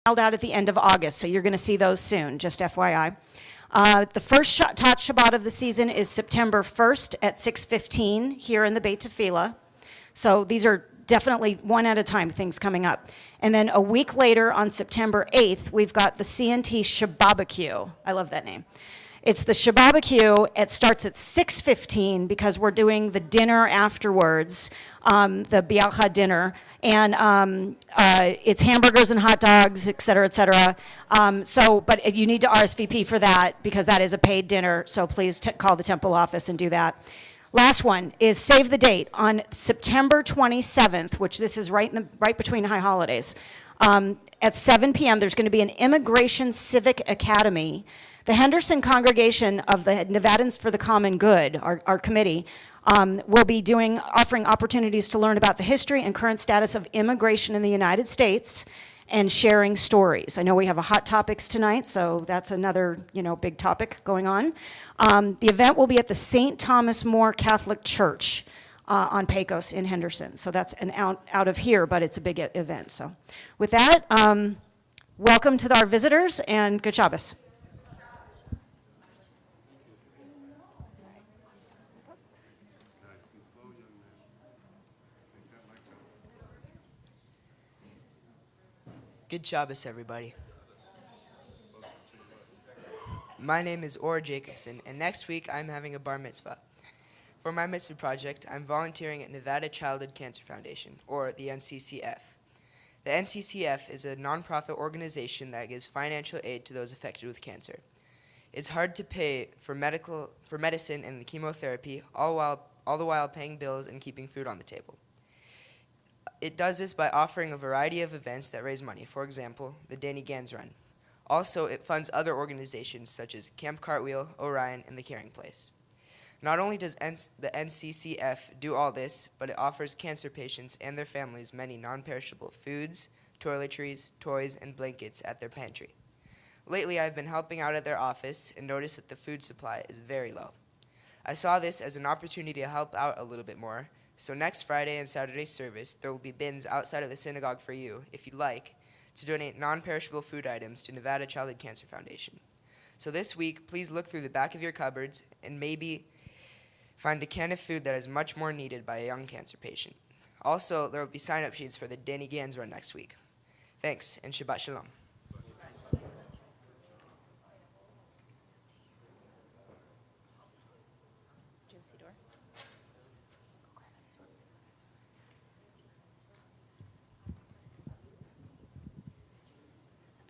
mailed out at the end of August, so you're going to see those soon, just FYI. The first Tot Shabbat of the season is September 1st at 6:15 here in the Beit Tefillah. So these are definitely one at a time things coming up. And then a week later on September 8th, we've got the Lvcnt Shababacue. I love that name. It's the Shababacue. It starts at 6:15 because we're doing the dinner afterwards, the Bialcha dinner. And it's hamburgers and hot dogs, et cetera, et cetera. But you need to RSVP for that because that is a paid dinner. So please call the temple office and do that. Last one is save the date on September 27th, which this is right between high holidays. At 7 p.m., there's going to be an Immigration Civic Academy. The Henderson Congregation of the Nevadans for the Common Good, our committee, will be offering opportunities to learn about the history and current status of immigration in the United States and sharing stories. I know we have a hot topics tonight, so that's another big topic going on. The event will be at the St. Thomas More Catholic Church on Pecos in Henderson. So that's out of here, but it's a big event. So with that, welcome to our visitors and good Shabbos. Good Shabbos, everybody. My name is Orr Jacobson, and next week I'm having a bar mitzvah. For my mitzvah project, I'm volunteering at Nevada Childhood Cancer Foundation, or the NCCF. The NCCF is a nonprofit organization that gives financial aid to those affected with cancer. It's hard to pay for medicine and the chemotherapy, all the while paying bills and keeping food on the table. It does this by offering a variety of events that raise money, for example, the Danny Gans Run. Also, it funds other organizations such as Camp Cartwheel, Orion, and The Caring Place. Not only does the NCCF do all this, but it offers cancer patients and their families many non-perishable foods, toiletries, toys, and blankets at their pantry. Lately, I've been helping out at their office and noticed that the food supply is very low. I saw this as an opportunity to help out a little bit more. So next Friday and Saturday service, there will be bins outside of the synagogue for you, if you'd like, to donate non-perishable food items to Nevada Childhood Cancer Foundation. So this week, please look through the back of your cupboards and maybe find a can of food that is much more needed by a young cancer patient. Also, there will be sign-up sheets for the Danny Gans Run next week. Thanks, and Shabbat Shalom.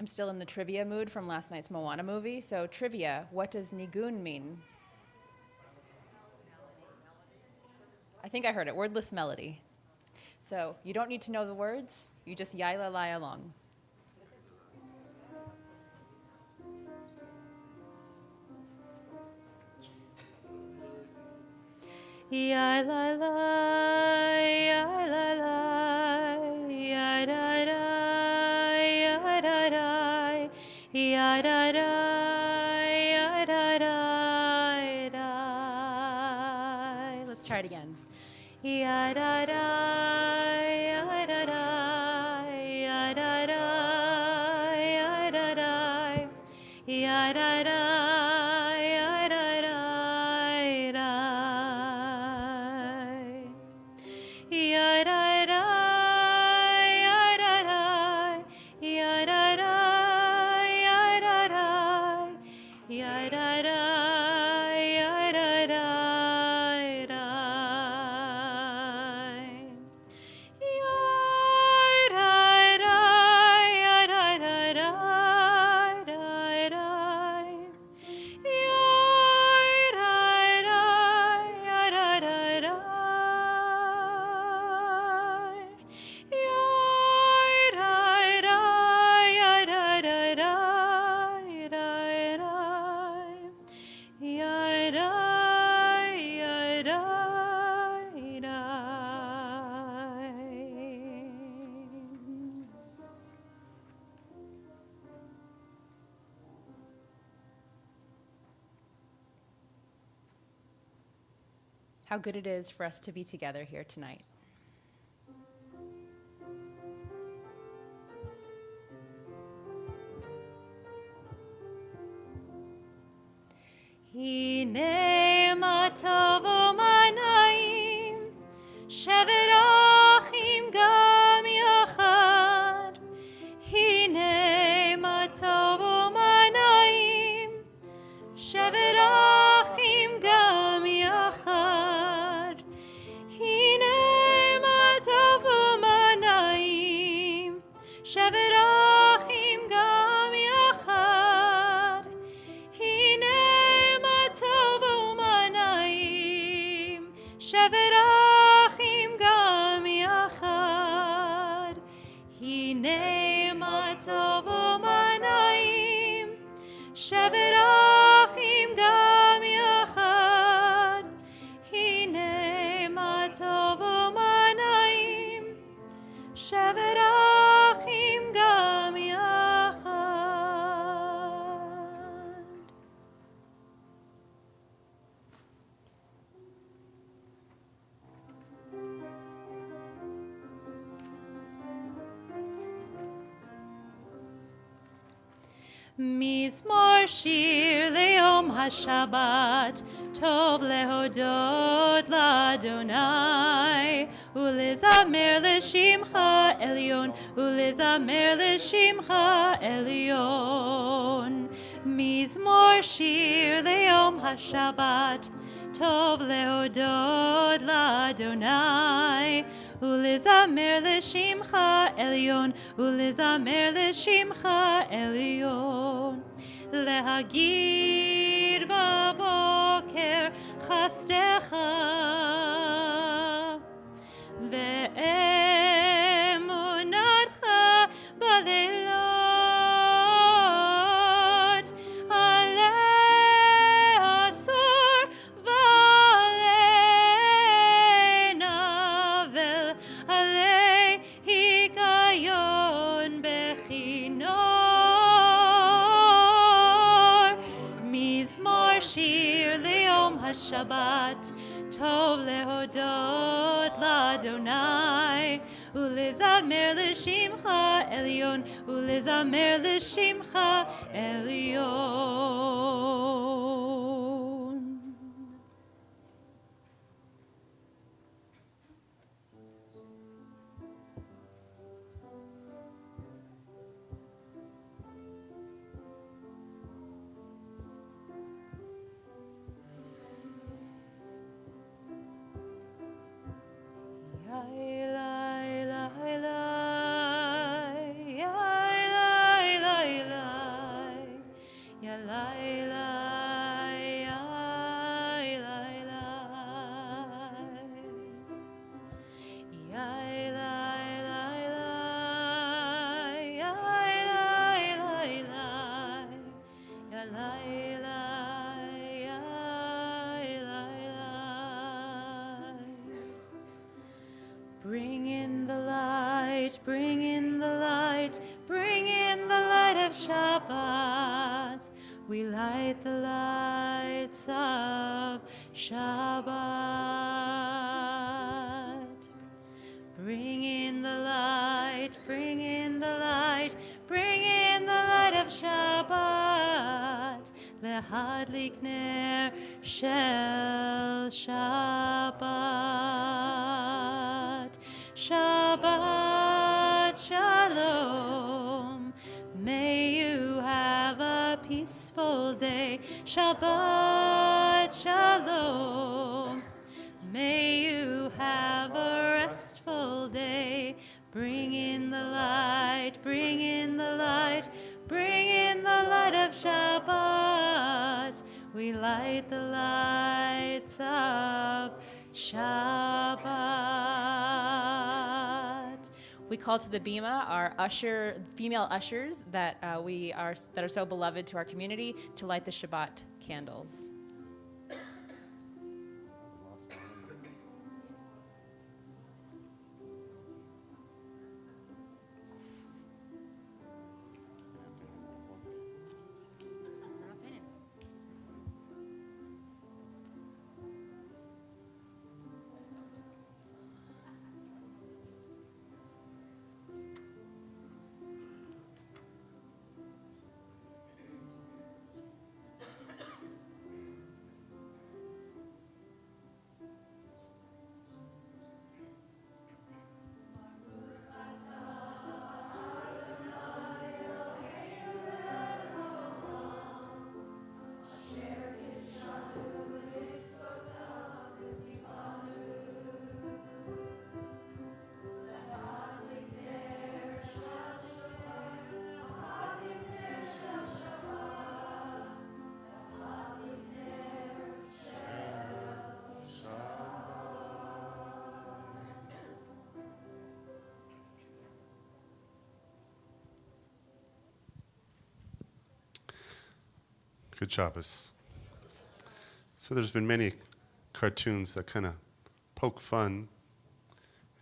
I'm still in the trivia mood from last night's Moana movie. So trivia, what does nigun mean? I think I heard it, wordless melody. So you don't need to know the words, you just lie along. Yai la la, yai la la, yai da da. Let's try it again. How good it is for us to be together here tonight. הנה מה טוב ומה נעים, שבת אחים גם יחד. הנה מה טוב ומה נעים, שבת אחים גם יחד. הנה מה טוב ומה נעים, שבת אחים גם יחד. הנה מה טוב ומה נעים, שבת אחים גם יחד. הנה מה טוב ומה נעים, שבת אחים גם יחד. הנה מה טוב ומה נעים, שבת אחים גם יחד. מזמור שיר ליום השבת, טוב להודות לאדוני, ולזמר לשמך עליון, ולזמר לשמך עליון. מזמור שיר ליום השבת, טוב להודות לאדוני, ולזמר לשמך עליון, ולזמר לשמך עליון. להגיד בבוקר חסדך, ואמונתך בלילות, עלי עשור ועלי נבל, עלי היגיון בכינור. מזמור שיר ליום השבת, טוב להודות לאדוני, ולזמר לשמך עליון, ולזמר לשמך עליון. Bring in the light, bring in the light, bring in the light of Shabbat. We light the lights of Shabbat. Bring in the light, bring in the light, bring in the light of Shabbat. Lehadlik ner shel Shabbat. Shabbat Shalom. May you have a peaceful day. Shabbat Shalom. May you have a restful day. Bring in the light, bring in the light, bring in the light of Shabbat. We light the lights of Shabbat. We call to the bima our female ushers that are so beloved to our community to light the Shabbat candles. Good Shabbos. So there's been many cartoons that kind of poke fun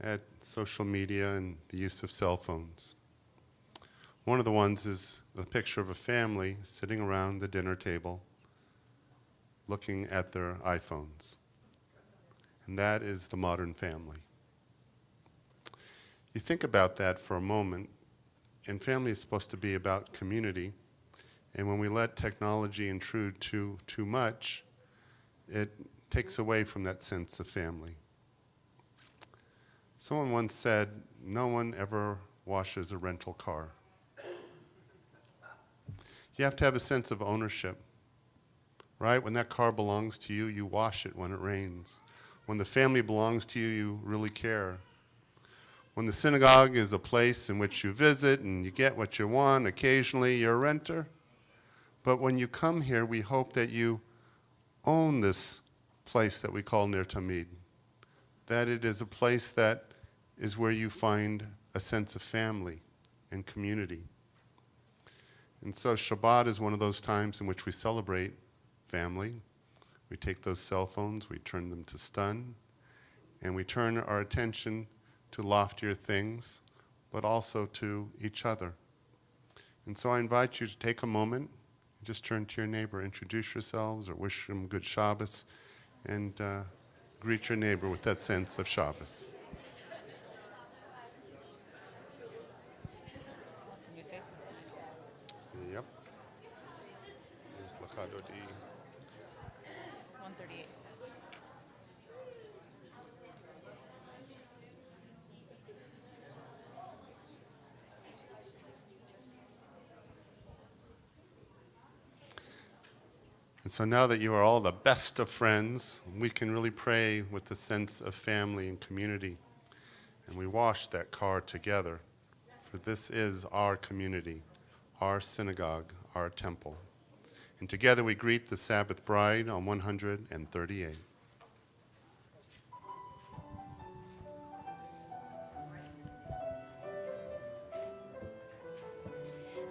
at social media and the use of cell phones. One of the ones is a picture of a family sitting around the dinner table looking at their iPhones. And that is the modern family. You think about that for a moment, and family is supposed to be about community. And when we let technology intrude too much, it takes away from that sense of family. Someone once said, no one ever washes a rental car. You have to have a sense of ownership, right? When that car belongs to you, you wash it when it rains. When the family belongs to you, you really care. When the synagogue is a place in which you visit and you get what you want, occasionally you're a renter. But when you come here, we hope that you own this place that we call Ner Tamid, that it is a place that is where you find a sense of family and community. And so Shabbat is one of those times in which we celebrate family. We take those cell phones, we turn them to stun, and we turn our attention to loftier things, but also to each other. And so I invite you to take a moment, just turn to your neighbor, introduce yourselves, or wish them good Shabbos, and greet your neighbor with that sense of Shabbos. Yep. There's L'chadodi. 138. And so now that you are all the best of friends, we can really pray with the sense of family and community. And we wash that car together, for this is our community, our synagogue, our temple. And together we greet the Sabbath bride on 138.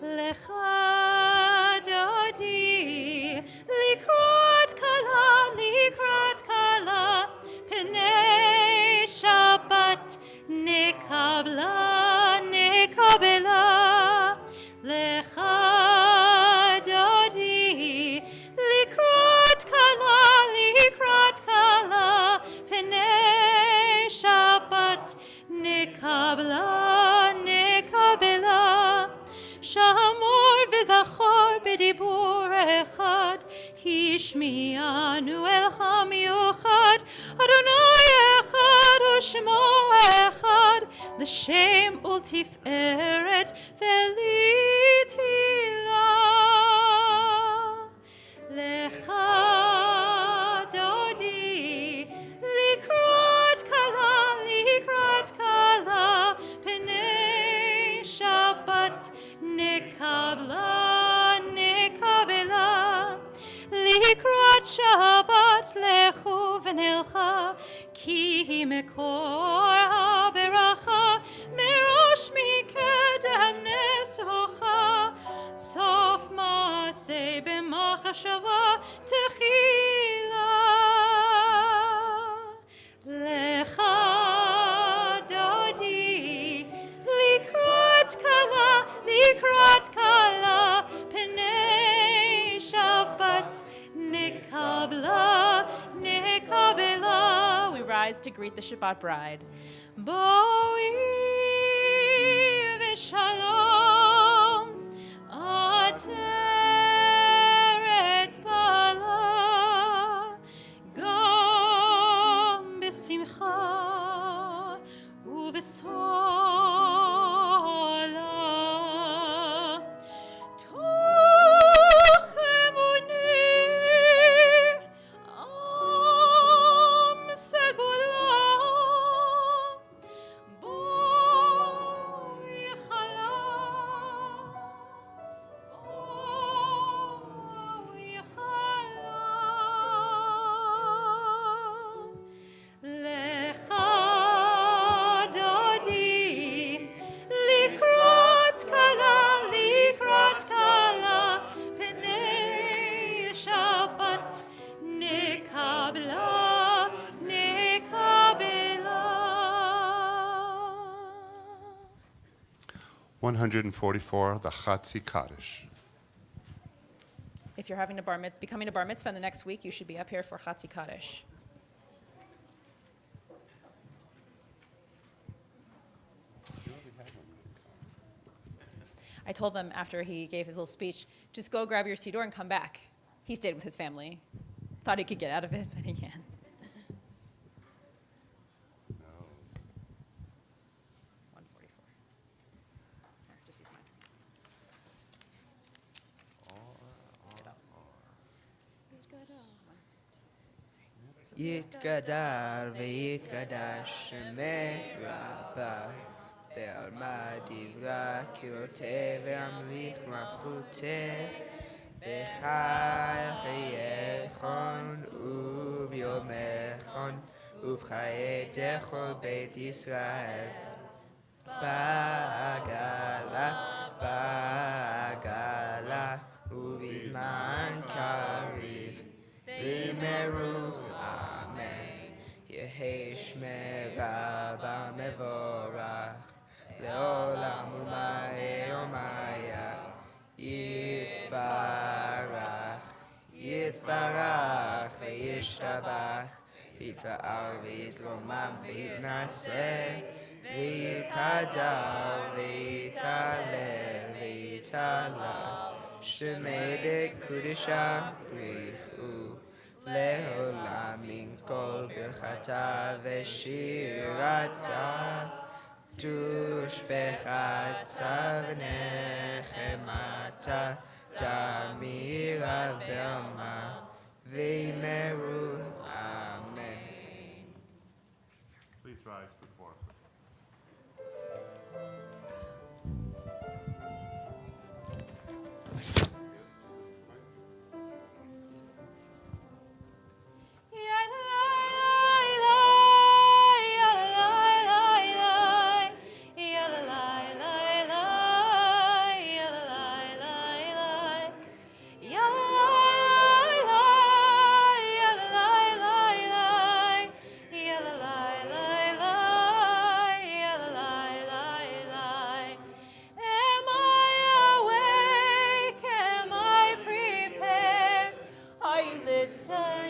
Lecha dodi, likrat kala, penei Shabbat, nekabela. Lecha dodi, likrat kala, penei Shabbat, nekabela. Shamor v'zachor b'dibur echad, hishmianu el hamiuchad, Adonai echad u'shmo echad, l'shem ultiferet v'litila. Lecha dodi, likrat kala, penei Shabbat, nekabela, likrat Shabbat lechu v'nelcha, ki mekor ha'beracha, merosh mikedem nesucha, sof ma'aseh b'machashava techila. Lecha dodi, likrat kala, penei Shabbat, nekabela. We rise to greet the Shabbat bride. Boi v'shalom, ateret bala, gam b'simcha u'v'sola. Segula, boy, 144, the Chatzi Kaddish. If you're becoming a bar mitzvah in the next week, you should be up here for Chatzi Kaddish. I told them after he gave his little speech, just go grab your siddur and come back. He stayed with his family. Thought he could get out of it, but he can't. No. 144. Here, just use mine. יתגדר ויתקדש שמי רבה בעלמא דברה קראתי ואמליך מלכותי בחייכון וביומכון ובחיי כל בית ישראל בעגלה ובזמן קריב במהרו אמן יהי שמי רבה מבורך לעולם ומיה יתברך וישתבח יתפאר ויתרומם ויתנשא ויתהדר ויתהלל ויתעלה שמי דקודשה בריחו לעולם עם כל ברכתה ושירתה תושבחתה ונחמתה תמירה בעלמא וימרו אמן. Please rise for the Baruch.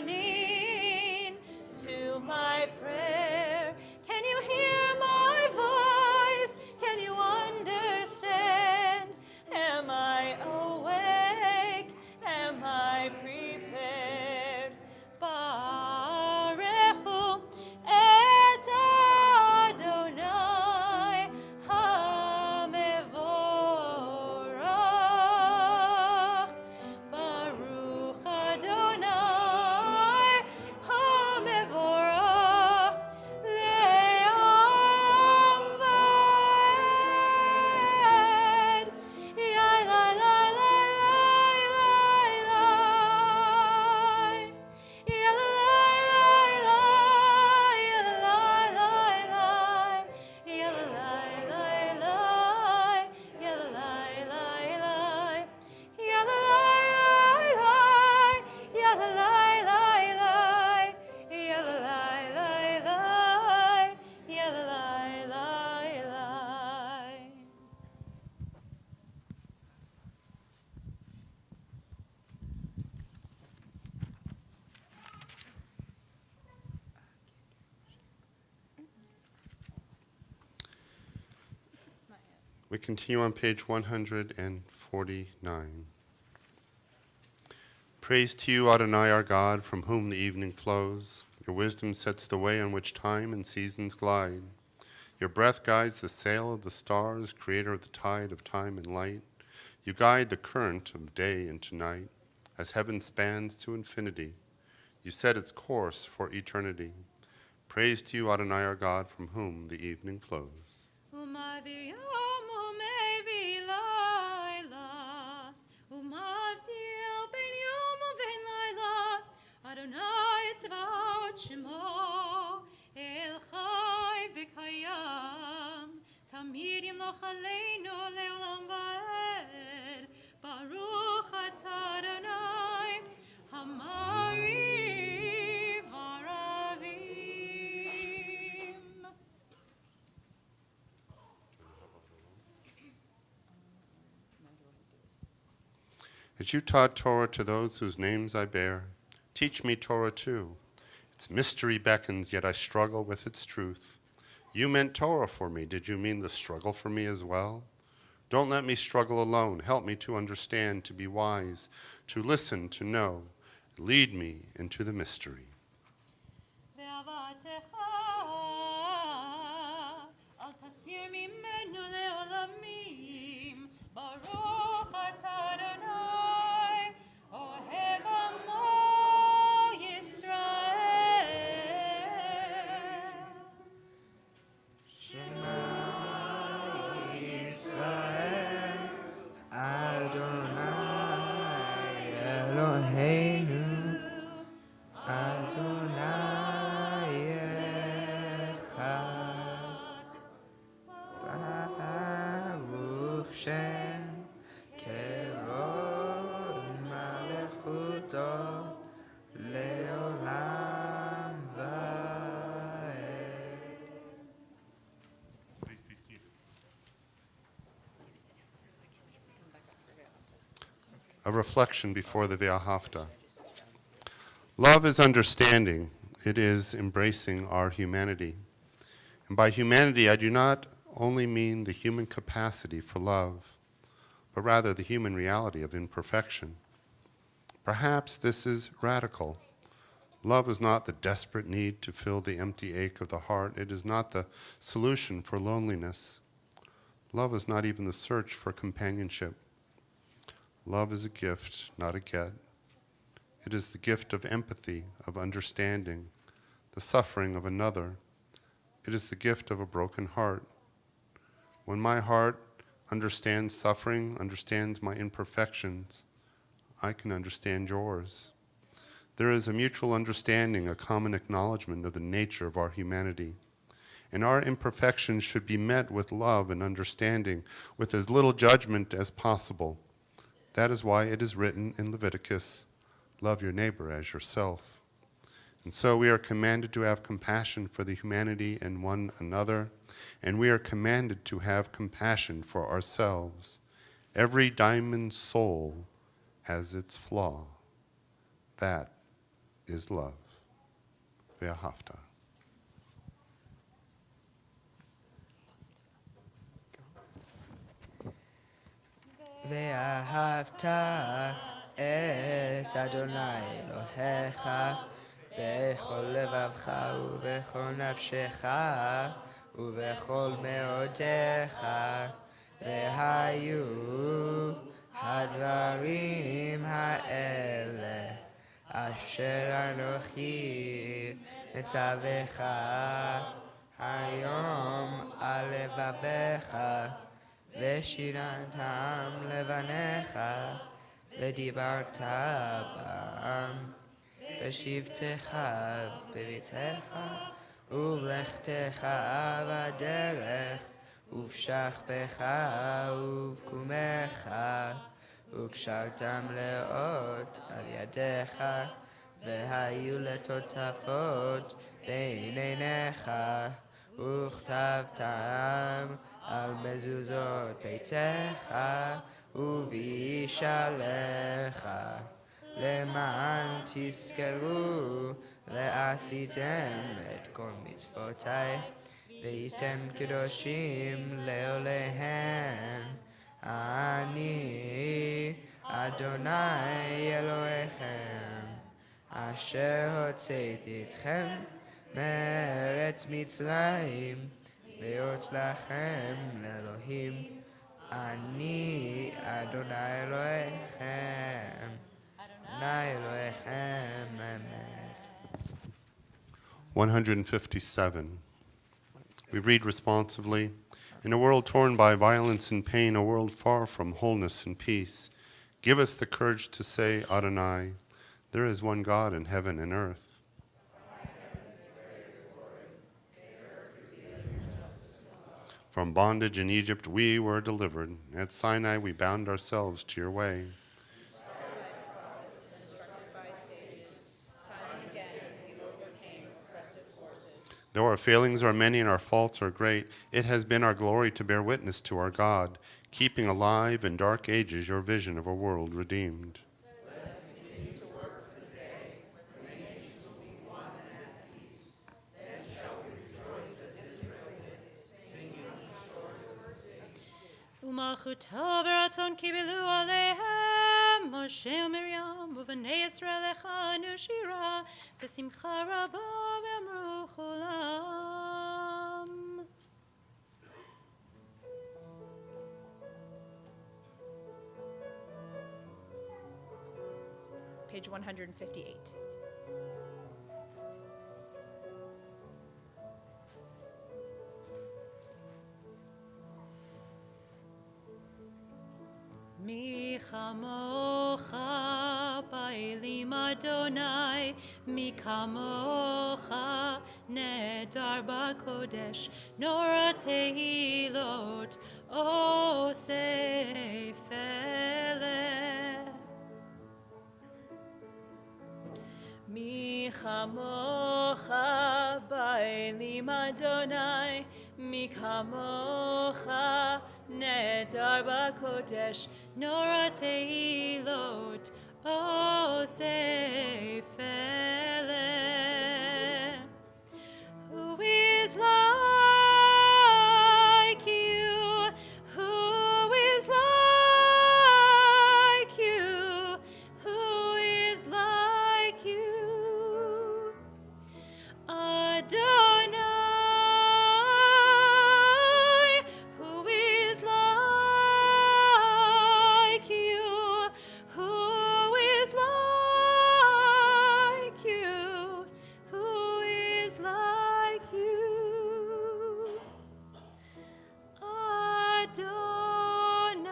Listening to my prayer. Can you hear my voice? Can you understand? Am I awake? Am I prepared? Barechu et Adonai HaMevorach. Baruch Adonai HaMevorach le'olam va'ed. Yai lai lai lai lai lai lai. Yai lai lai lai lai lai. Yai lai lai lai. Yai lai lai lai. Yai lai lai. Yai lai lai lai. Yai lai lai lai. Yai lai lai lai. We continue on page 149. Praise to you, Adonai, our God, from whom the evening flows. Your wisdom sets the way on which time and seasons glide. Your breath guides the sail of the stars, creator of the tide of time and light. You guide the current of day into night, as heaven spans to infinity. You set its course for eternity. Praise to you, Adonai, our God, from whom the evening flows. Umavir yom umevi laila, umavdil ben yom uven laila. Adonai tzvaot shemo, el chai v'kayam. Tamid yimloch aleinu le'olam va'ed. Baruch atah Adonai, hamariv aravim. As you taught Torah to those whose names I bear, teach me Torah too. Its mystery beckons, yet I struggle with its truth. You meant Torah for me. Did you mean the struggle for me as well? Don't let me struggle alone. Help me to understand, to be wise, to listen, to know. Lead me into the mystery. ואהבתך אל תסיר ממנו לעולמים. ברוך אתה אדוני, אוהב עמו ישראל. Israel, Adonai Eloheinu, Adonai Echad. Baruch Shem Kevod Malechuto Leolam Vaed. Please be seated. A reflection before the Lvcnt. Love is understanding. It is embracing our humanity. And by humanity, I do not only mean the human capacity for love, but rather the human reality of imperfection. Perhaps this is radical. Love is not the desperate need to fill the empty ache of the heart. It is not the solution for loneliness. Love is not even the search for companionship. Love is a gift, not a get. It is the gift of empathy, of understanding, the suffering of another. It is the gift of a broken heart. When my heart understands suffering, understands my imperfections, I can understand yours. There is a mutual understanding, a common acknowledgement of the nature of our humanity. And our imperfections should be met with love and understanding, with as little judgment as possible. That is why it is written in Leviticus, love your neighbor as yourself. And so we are commanded to have compassion for the humanity in one another, and we are commanded to have compassion for ourselves. Every diamond soul has its flaw. That is love. Lvcnt. ואהבת את אדוני אלוהיך בכל לבבך ובכל נפשך ובכל מאודיך, והיו הדברים האלה אשר אנוכי מצווך היום על לבביך, ושירתם לבניך, ודיברת בם, בשבתך בביתך, ובלכתך בדרך, ובשכבך ובקומך, וקשרתם לאות על ידיך, והיו לטוטפות בין עיניך, וכתבתם על מזוזות ביתך ובישעריך, למען תזכרו ועשיתם את כל מצוותי, והייתם קדושים לעולהן. אני אדוני אלוהיכם, אשר הוצאתי אתכם מארץ מצרים, להיות לכם לאלוהים. אני אדוני אלוהיכם, אדוני אלוהיכם, אמת. 157. We read responsively, in a world torn by violence and pain, a world far from wholeness and peace, give us the courage to say, Adonai, there is one God in heaven and earth. From bondage in Egypt we were delivered. At Sinai we bound ourselves to your way. Though our failings are many and our faults are great, it has been our glory to bear witness to our God. keeping alive in dark ages your vision of a world redeemed. ומלכותו ברצון קיבלו עליהם משה ומרים ובני ישראל הכנו שירה בשמחה רבה ואמרו כולם. Page 158. מי כמוך פעילים אדוני, מי כמוך נהדר בקודש, נורא תהילות אוסף אלה. מי כמוך פעילים אדוני, מי כמוך נהדר בקודש, נורא תהילות אוסף אלה. Who is like you? Who is like you? Who is like you? Adonai, who is like you? Who is like you? Who is like you? Adonai.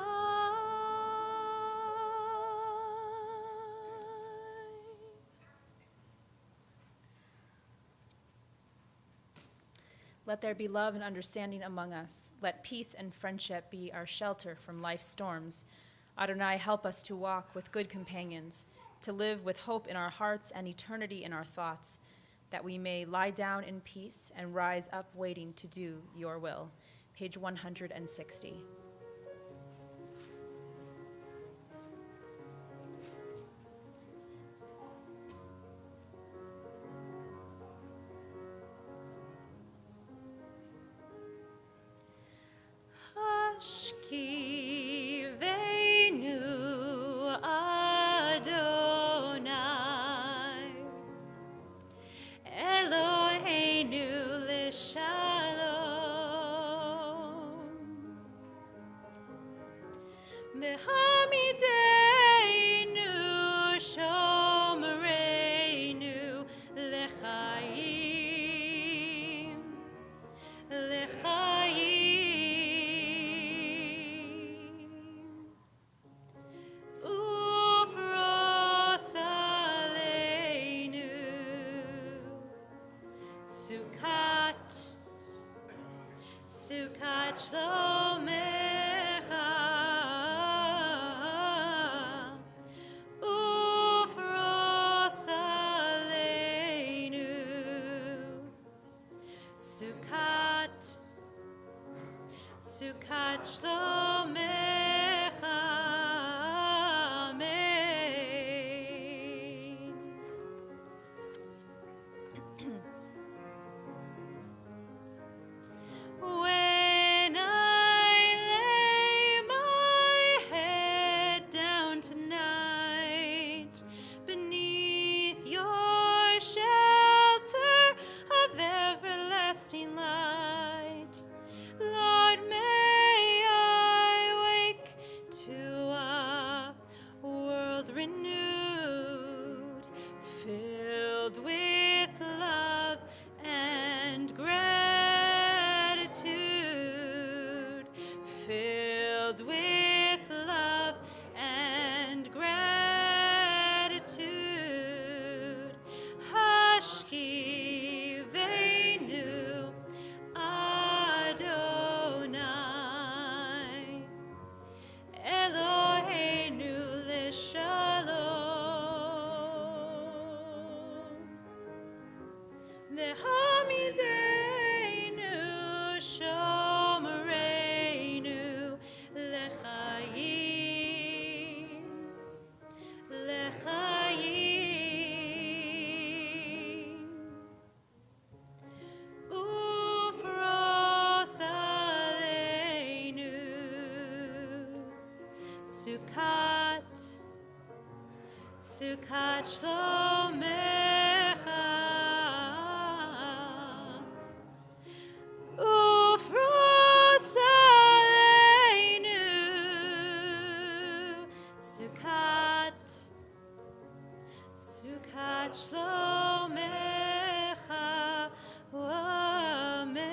Let there be love and understanding among us. Let peace and friendship be our shelter from life's storms. Adonai, help us to walk with good companions, to live with hope in our hearts and eternity in our thoughts, that we may lie down in peace and rise up waiting to do your will. Page 160. Ashkivenu Adonai, Eloheinu l'shalom. Sukkot Shlomecha Ufros Aleinu Sukkot Shlomecha Amen.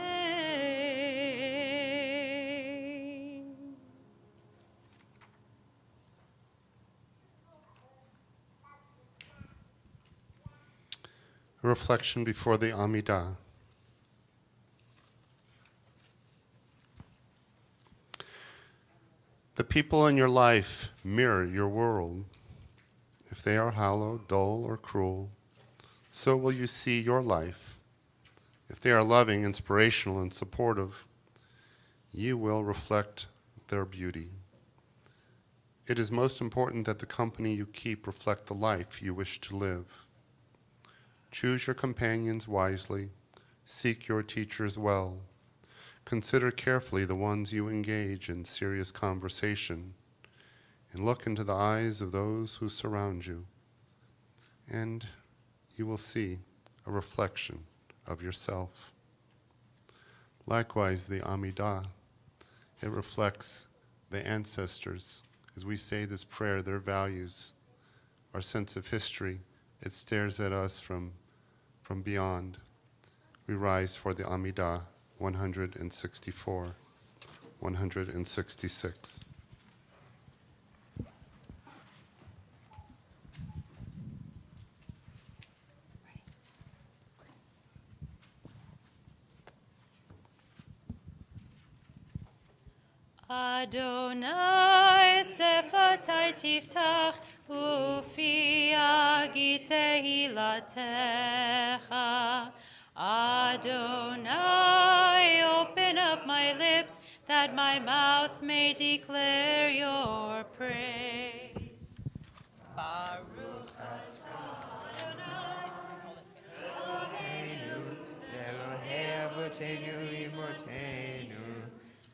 A reflection before the Amidah. The people in your life mirror your world. If they are hollow, dull, or cruel, so will you see your life. If they are loving, inspirational, and supportive, you will reflect their beauty. It is most important that the company you keep reflect the life you wish to live. Choose your companions wisely. Seek your teachers well. Consider carefully the ones you engage in serious conversation, and look into the eyes of those who surround you, and you will see a reflection of yourself. Likewise, the Amidah, it reflects the ancestors. As we say this prayer, their values, our sense of history, it stares at us from beyond. We rise for the Amidah, 164, 166. Adonai sefatai tiftach ufi agi tehilatecha. Adonai, open up my lips that my mouth may declare your praise. Baruch atah Adonai. Elohei Avotenu Imortenu,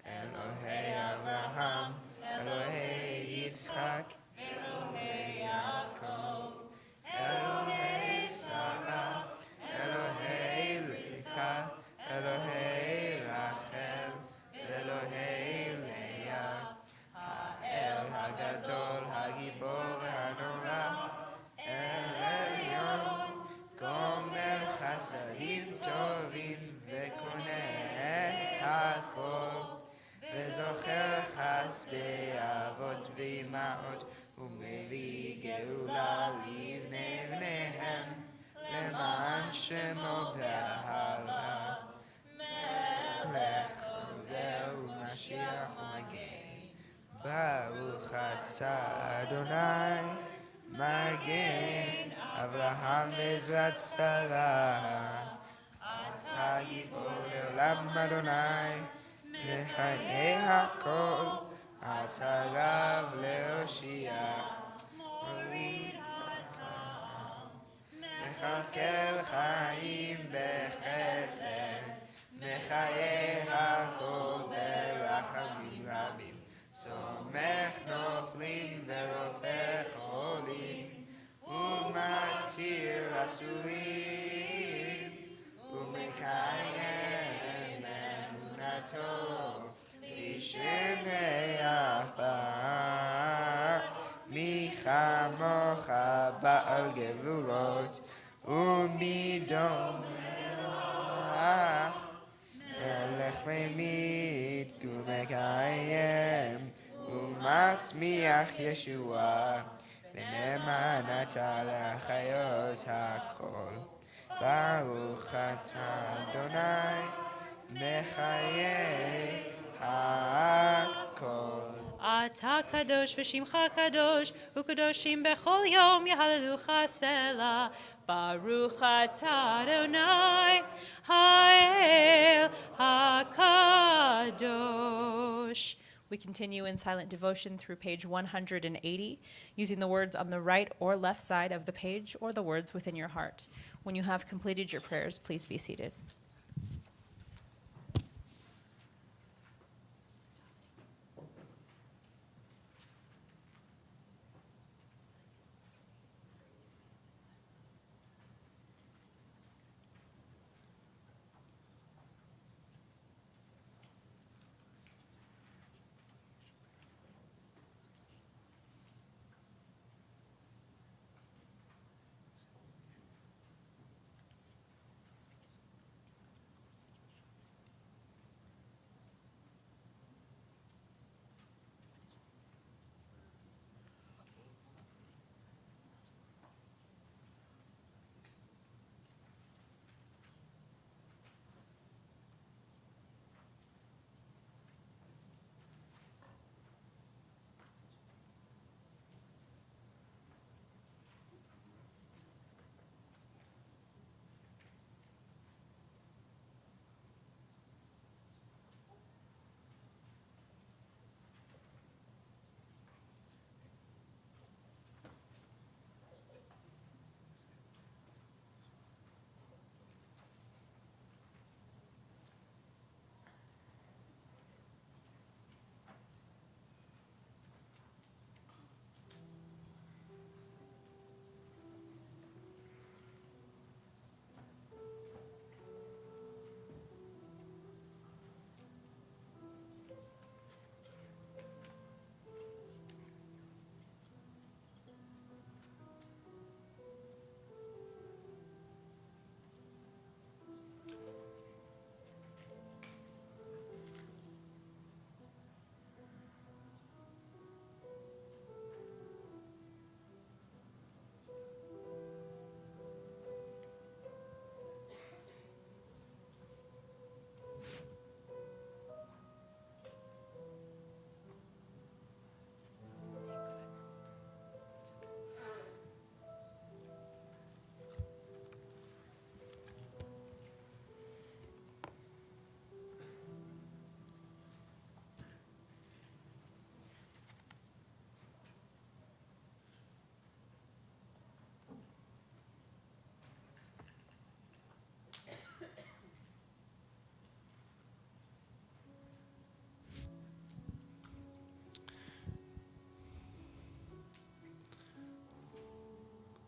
Elohei Abraham, Elohei Yitzchak, Elohei Yaakov, Elohei Sarah, Elohei Rivka, Elohei Rachel, Elohei Leah, Ha'el Hagadol, Hagibor Hanora, El Elyon, Gomer Chasadim Tovim Vekoneh Hakol, Vezocher Chasdei Avot V'Imaot, Umevii Geula Livnei Vneihem, Leman Shemo B'Ahala, Melech Zeu Mashiach Magen, Baruch Atah Adonai, Magen Avraham Bezrat Sarah, Atah Gibor Leolam Adonai, Mechayei Hakol, Atah Rav Leoshiach, Morid Mechalkel Chaim Bechesed, Mechayei Hakol Berachamim Rabim, Somech Noflim Verofech Olim, Umatzir Asurim, Umekayem Emunato, Lishenei Afar, Michamocha Ba'al Gevurot, Umidom Melach, Melech Memit Umekayem, Umatzmiach Yeshua, V'ne'emanata l'chayot hakol. Baruch atah Adonai, mechayei hakol. אתה קדוש ושמך קדוש, וקדושים בכל יום יהללוך סלע. ברוך אתה אדוני, האל הקדוש. We continue in silent devotion through page 180, using the words on the right or left side of the page or the words within your heart. When you have completed your prayers, please be seated.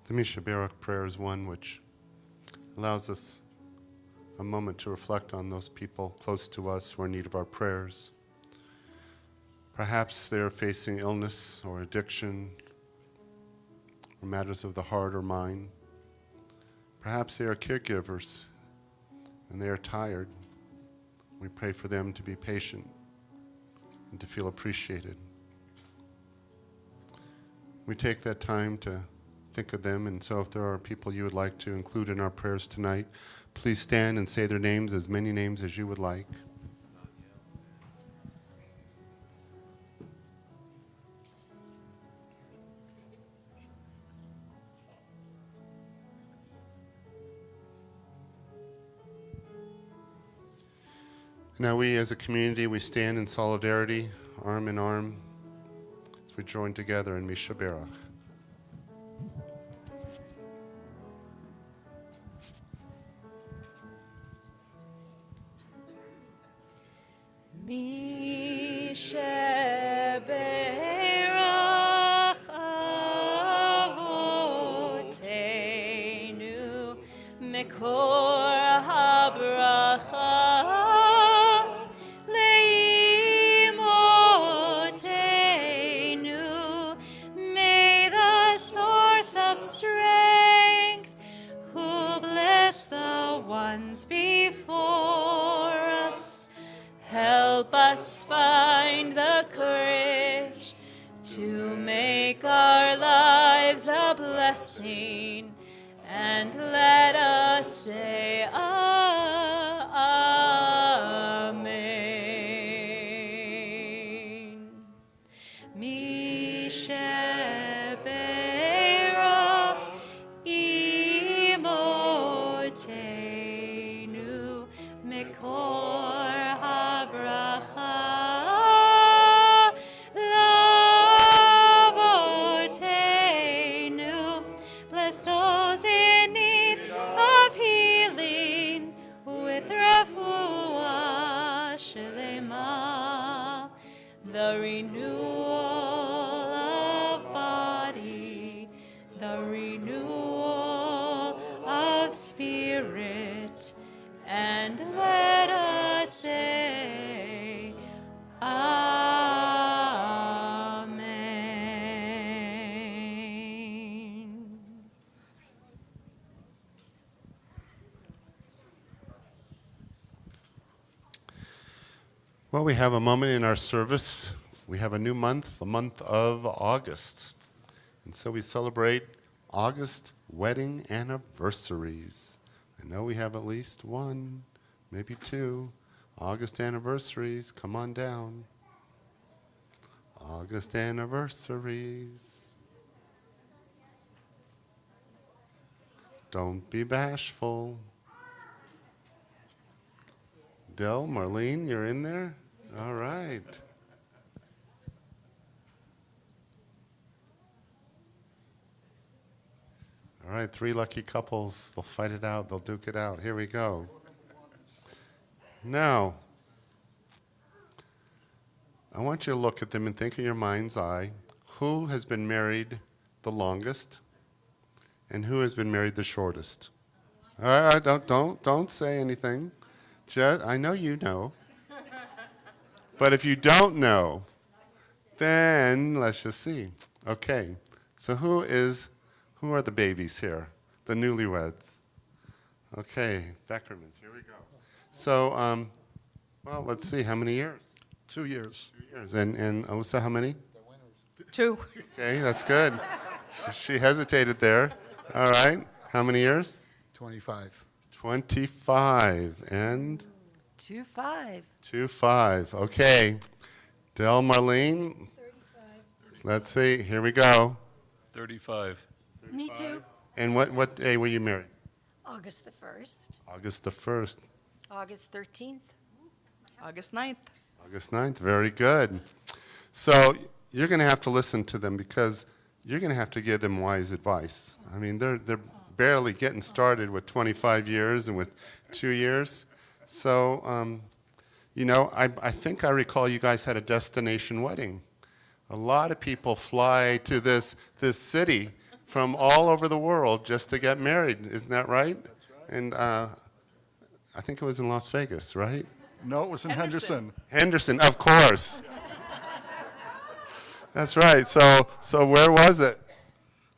The Misha Baruch prayer is one which allows us a moment to reflect on those people close to us who are in need of our prayers. Perhaps they are facing illness or addiction or matters of the heart or mind. Perhaps they are caregivers and they are tired. We pray for them to be patient and to feel appreciated. We take that time to think of them, and so if there are people you would like to include in our prayers tonight, please stand and say their names, as many names as you would like. Now we as a community, we stand in solidarity, arm in arm, as we join together in Misha Baruch. Misha Baruch Avotenu Mekor HaBracha Leimotenu. May the source of strength, who bless the ones before us, help us find the courage to make our lives a blessing, and let us say Amen. Misha Baruch Imotenu Mekor HaBracha Lavotenu. Bless those in need of healing with refuah shelema, the renewal of body, the renewal of spirit, and let us say Amen. Well, we have a moment in our service. We have a new month, the month of August. And so we celebrate August wedding anniversaries. I know we have at least one, maybe two August anniversaries. Come on down. August anniversaries. Don't be bashful. Del, Marlene, you're in there? All right. All right, 3 lucky couples. They'll fight it out. They'll duke it out. Here we go. Now, I want you to look at them and think in your mind's eye, who has been married the longest and who has been married the shortest? All right, don't say anything. I know you know. But if you don't know, then let's just see. Okay, so who are the babies here? The newlyweds. Okay, Beckermans, here we go. So, well, let's see, how many years? 2 years. 2 years. And Alyssa, how many? 2. Okay, that's good. She hesitated there. All right, how many years? 25. 25. And? 2-5. 2-5. Okay. Del, Marlene? 35. Let's see, here we go. 35. Me too. And what day were you married? August the 1st. August the 1st. August 13th. August 9th. August 9th, very good. So you're going to have to listen to them because you're going to have to give them wise advice. I mean, they're barely getting started with 25 years and with 2 years. So, you know, I think I recall you guys had a destination wedding. A lot of people fly to this city from all over the world just to get married. Isn't that right? That's right. And I think it was in Las Vegas, right? No, it was in Henderson. Henderson, of course. That's right. So where was it?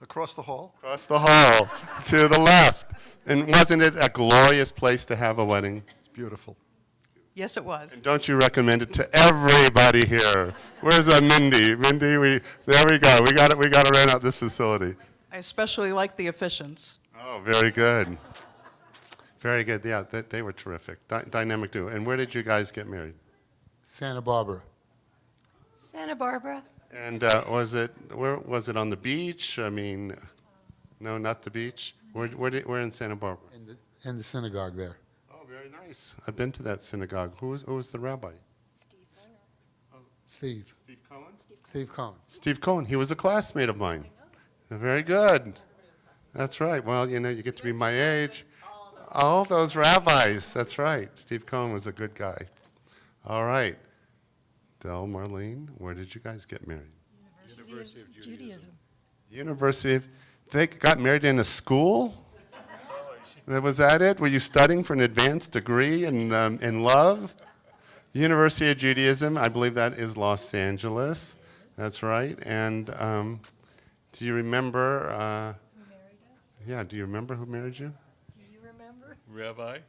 Across the hall. Across the hall, to the left. And wasn't it a glorious place to have a wedding? It's beautiful. Yes, it was. And don't you recommend it to everybody here? Where's Mindy? Mindy, there we go. We got to rent out this facility. I especially like the officiants. Oh, very good. Very good. Yeah, they were terrific. Dynamic duo. And where did you guys get married? Santa Barbara. Santa Barbara. And where was it, on the beach? I mean, no, not the beach. Where in Santa Barbara? In the synagogue there. Oh, very nice. I've been to that synagogue. Who was the rabbi? Steve. Steve Cohen? Steve Cohen. Steve Cohen. He was a classmate of mine. Very good. That's right. Well, you get to be my age. All those rabbis. That's right. Steve Cohen was a good guy. All right. Del, Marlene, where did you guys get married? University of Judaism. University of... They got married in a school? Was that it? Were you studying for an advanced degree in love? University of Judaism, I believe that is Los Angeles. That's right. And do you remember... Who married us? Yeah, do you remember who married you? Do you remember? Rabbi.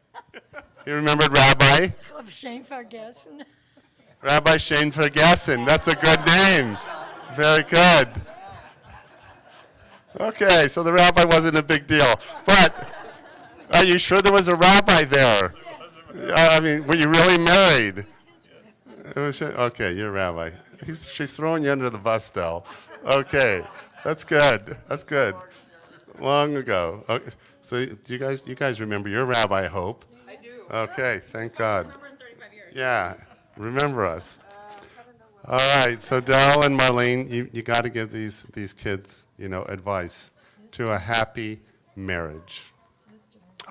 You remembered Rabbi? Of Shane Fargessen. Rabbi Shane Ferguson. That's a good name. Very good. Okay, so the rabbi wasn't a big deal. But are you sure there was a rabbi there? I mean, were you really married? Okay, you're a rabbi. She's throwing you under the bus, Del. Okay, that's good. That's good. Long ago. Okay. So do you guys remember your rabbi, I hope? I do. Okay, thank God. Yeah, remember us. All right, so Del and Marlene, you got to give these kids, advice to a happy marriage.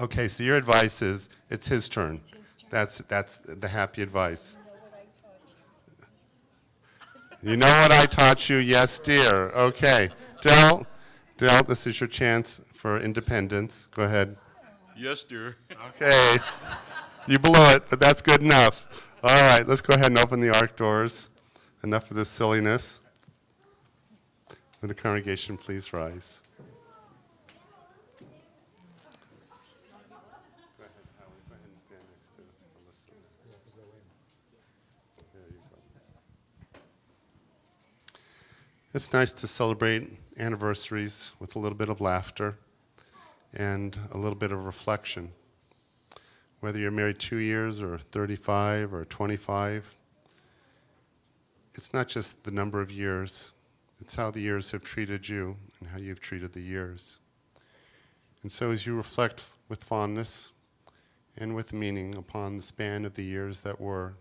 Okay, so your advice is it's his turn. That's the happy advice. You know what I taught you? Yes, dear. Okay, Del, this is your chance for independence. Go ahead. Yes, dear. Okay, you blew it, but that's good enough. All right, let's go ahead and open the ark doors. Enough of this silliness. Will the congregation please rise? Go ahead, Howie. Go ahead and stand next to Alyssa. There you go. It's nice to celebrate anniversaries with a little bit of laughter and a little bit of reflection. Whether you're married 2 years or 35 or 25, it's not just the number of years, it's how the years have treated you and how you've treated the years. And so as you reflect with fondness and with meaning upon the span of the years that were,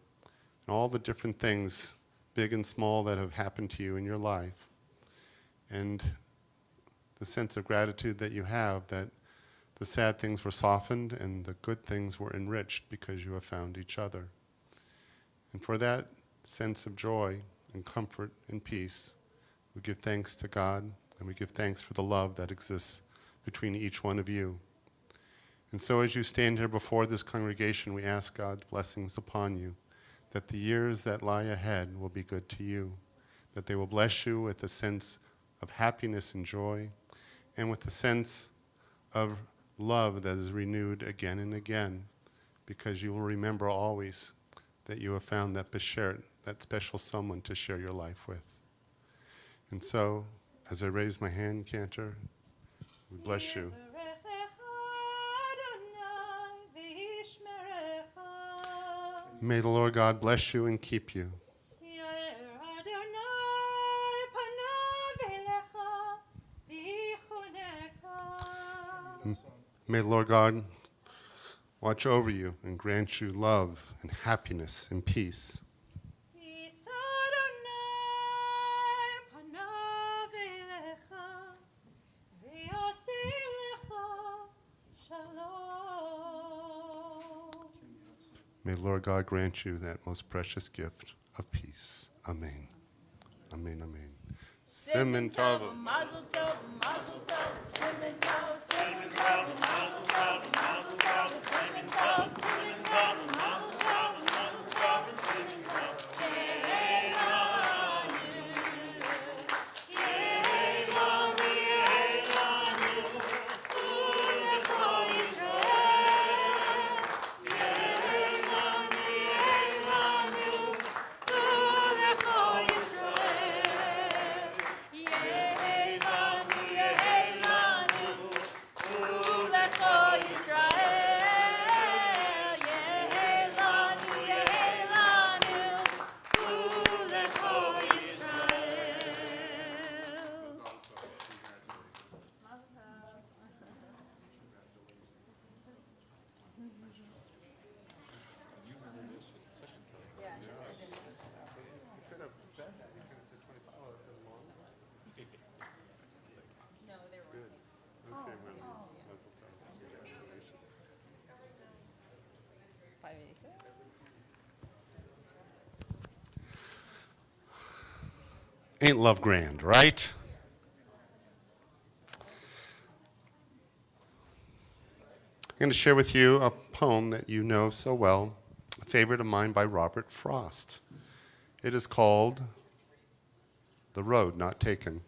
and all the different things, big and small, that have happened to you in your life, and the sense of gratitude that you have that the sad things were softened and the good things were enriched because you have found each other. And for that sense of joy and comfort and peace, we give thanks to God, and we give thanks for the love that exists between each one of you. And so as you stand here before this congregation, we ask God's blessings upon you, that the years that lie ahead will be good to you, that they will bless you with a sense of happiness and joy, and with a sense of love that is renewed again and again, because you will remember always that you have found that beshert, that special someone to share your life with. And so, as I raise my hand, Cantor, we bless you. May the Lord God bless you and keep you. May the Lord God watch over you and grant you love and happiness and peace. May the Lord God grant you that most precious gift of peace. Amen. Amen, amen. Simen Tov. Mazel tov, mazel tov. Ain't love grand, right? I'm going to share with you a poem that you know so well, a favorite of mine by Robert Frost. It is called The Road Not Taken.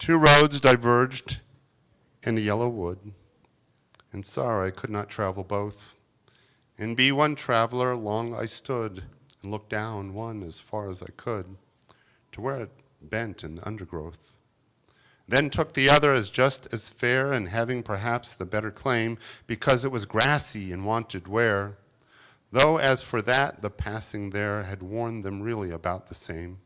Two roads diverged in a yellow wood, and sorry I could not travel both. And be one traveler, long I stood, and looked down one as far as I could, to where it bent in the undergrowth. Then took the other as just as fair, and having perhaps the better claim, because it was grassy and wanted wear, though as for that, the passing there had warned them really about the same.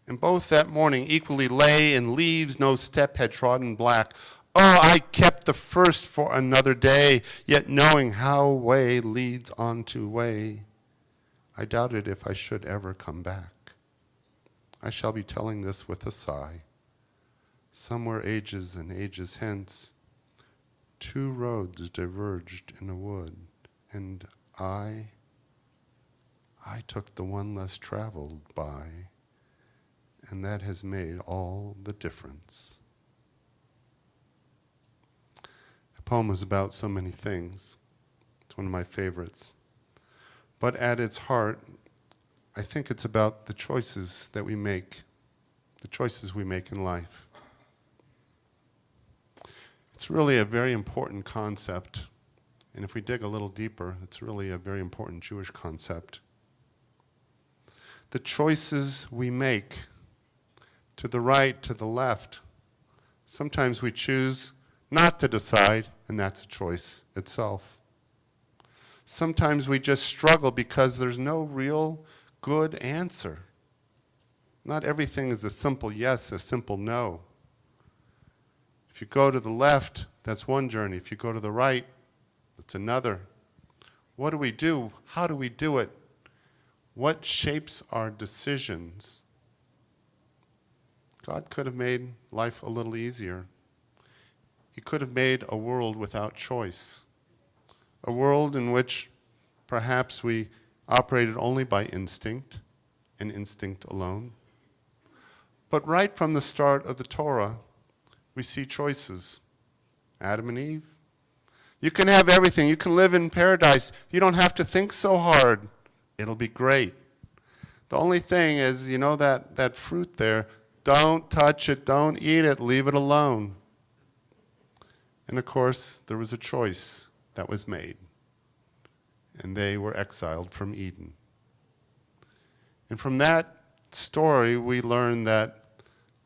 And both that morning equally lay in leaves no step had trodden black. Oh, I kept the first for another day, yet knowing how way leads on to way, I doubted if I should ever come back. I shall be telling this with a sigh. Somewhere ages and ages hence, two roads diverged in a wood, and I took the one less traveled by, and that has made all the difference. The poem is about so many things. It's one of my favorites. But at its heart, I think it's about the choices that we make, the choices we make in life. It's really a very important concept, and if we dig a little deeper, it's really a very important Jewish concept. The choices we make, to the right, to the left, sometimes we choose not to decide, and that's a choice itself. Sometimes we just struggle because there's no real good answer. Not everything is a simple yes, a simple no. If you go to the left, that's one journey. If you go to the right, that's another. What do we do? How do we do it? What shapes our decisions? God could have made life a little easier. He could have made a world without choice, a world in which perhaps we operated only by instinct and instinct alone. But right from the start of the Torah, we see choices. Adam and Eve. You can have everything. You can live in paradise. You don't have to think so hard. It'll be great. The only thing is, you know, that fruit there, don't touch it, don't eat it, leave it alone. And of course, there was a choice that was made. And they were exiled from Eden. And from that story, we learn that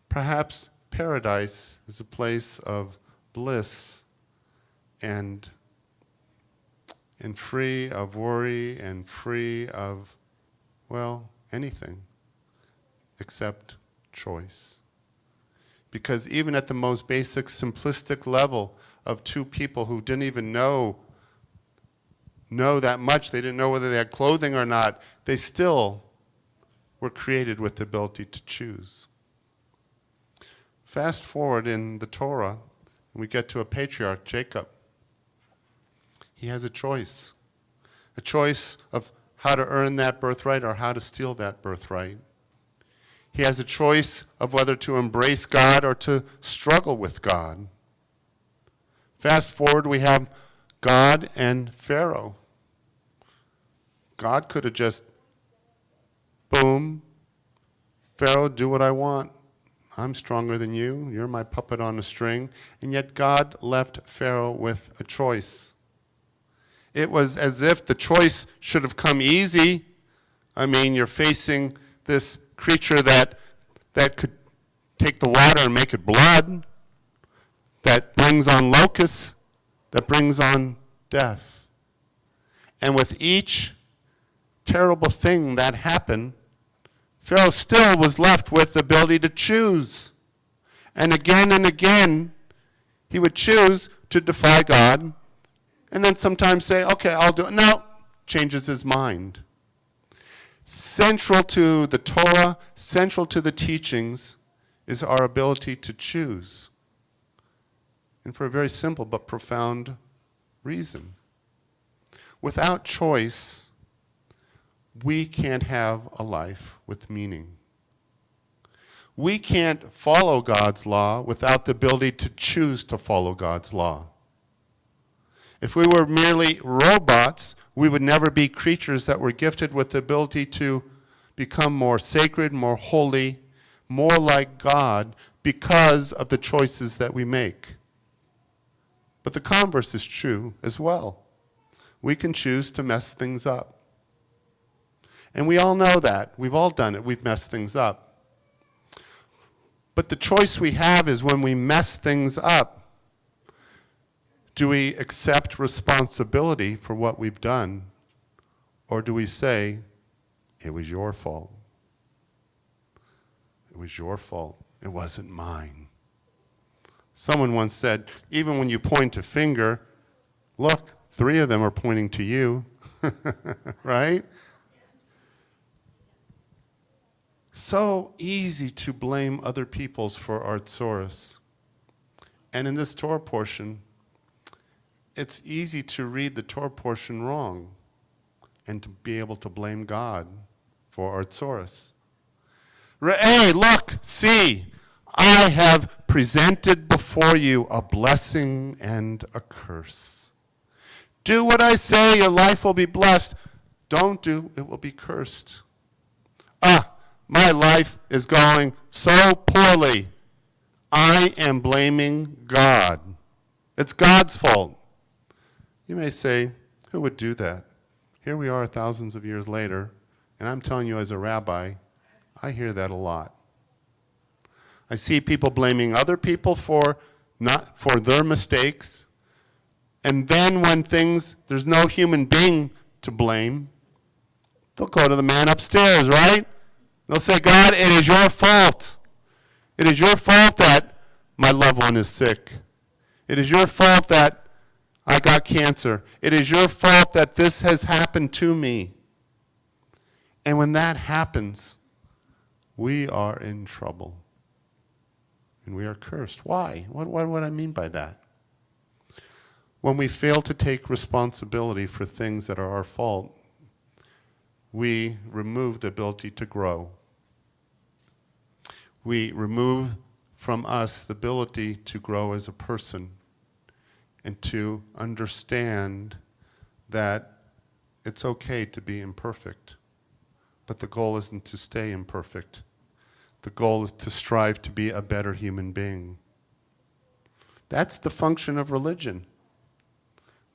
perhaps paradise is a place of bliss and free of worry and free of, well, anything except choice. Because even at the most basic, simplistic level of two people who didn't even know that much, they didn't know whether they had clothing or not, they still were created with the ability to choose. Fast forward in the Torah, and we get to a patriarch, Jacob. He has a choice of how to earn that birthright or how to steal that birthright. He has a choice of whether to embrace God or to struggle with God. Fast forward, we have God and Pharaoh. God could have just, boom, Pharaoh, do what I want. I'm stronger than you. You're my puppet on a string. And yet God left Pharaoh with a choice. It was as if the choice should have come easy. I mean, you're facing this creature that could take the water and make it blood, that brings on locusts, that brings on death. And with each terrible thing that happened, Pharaoh still was left with the ability to choose. And again, he would choose to defy God, and then sometimes say, okay, I'll do it. No, changes his mind. Central to the Torah, central to the teachings, is our ability to choose. And for a very simple but profound reason. Without choice, we can't have a life with meaning. We can't follow God's law without the ability to choose to follow God's law. If we were merely robots, we would never be creatures that were gifted with the ability to become more sacred, more holy, more like God because of the choices that we make. But the converse is true as well. We can choose to mess things up. And we all know that. We've all done it. We've messed things up. But the choice we have is when we mess things up, do we accept responsibility for what we've done? Or do we say, it was your fault? It was your fault. It wasn't mine. Someone once said, even when you point a finger, look, 3 of them are pointing to you, right? So easy to blame other peoples for our tsuris. And in this Torah portion, it's easy to read the Torah portion wrong and to be able to blame God for our tsuris. Hey, look, see, I have presented before you a blessing and a curse. Do what I say, your life will be blessed. Don't do, it will be cursed. My life is going so poorly. I am blaming God. It's God's fault. You may say, who would do that? Here we are thousands of years later, and I'm telling you as a rabbi, I hear that a lot. I see people blaming other people for their mistakes, and then when there's no human being to blame, they'll go to the man upstairs, right? They'll say, God, it is your fault. It is your fault that my loved one is sick. It is your fault that I got cancer. It is your fault that this has happened to me. And when that happens, we are in trouble. And we are cursed. Why? What do I mean by that? When we fail to take responsibility for things that are our fault, we remove the ability to grow. We remove from us the ability to grow as a person and to understand that it's okay to be imperfect. But the goal isn't to stay imperfect. The goal is to strive to be a better human being. That's the function of religion.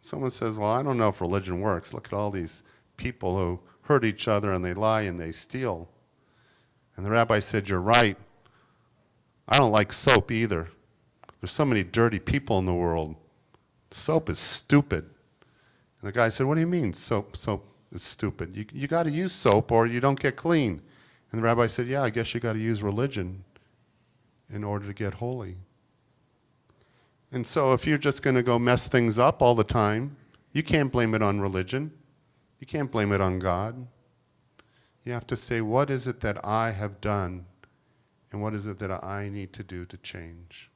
Someone says, well, I don't know if religion works. Look at all these people who hurt each other and they lie and they steal. And the rabbi said, you're right. I don't like soap either. There's so many dirty people in the world. Soap is stupid. And the guy said, what do you mean soap is stupid? You got to use soap or you don't get clean. And the rabbi said, yeah, I guess you got to use religion in order to get holy. And so if you're just going to go mess things up all the time, you can't blame it on religion. You can't blame it on God. You have to say, what is it that I have done and what is it that I need to do to change?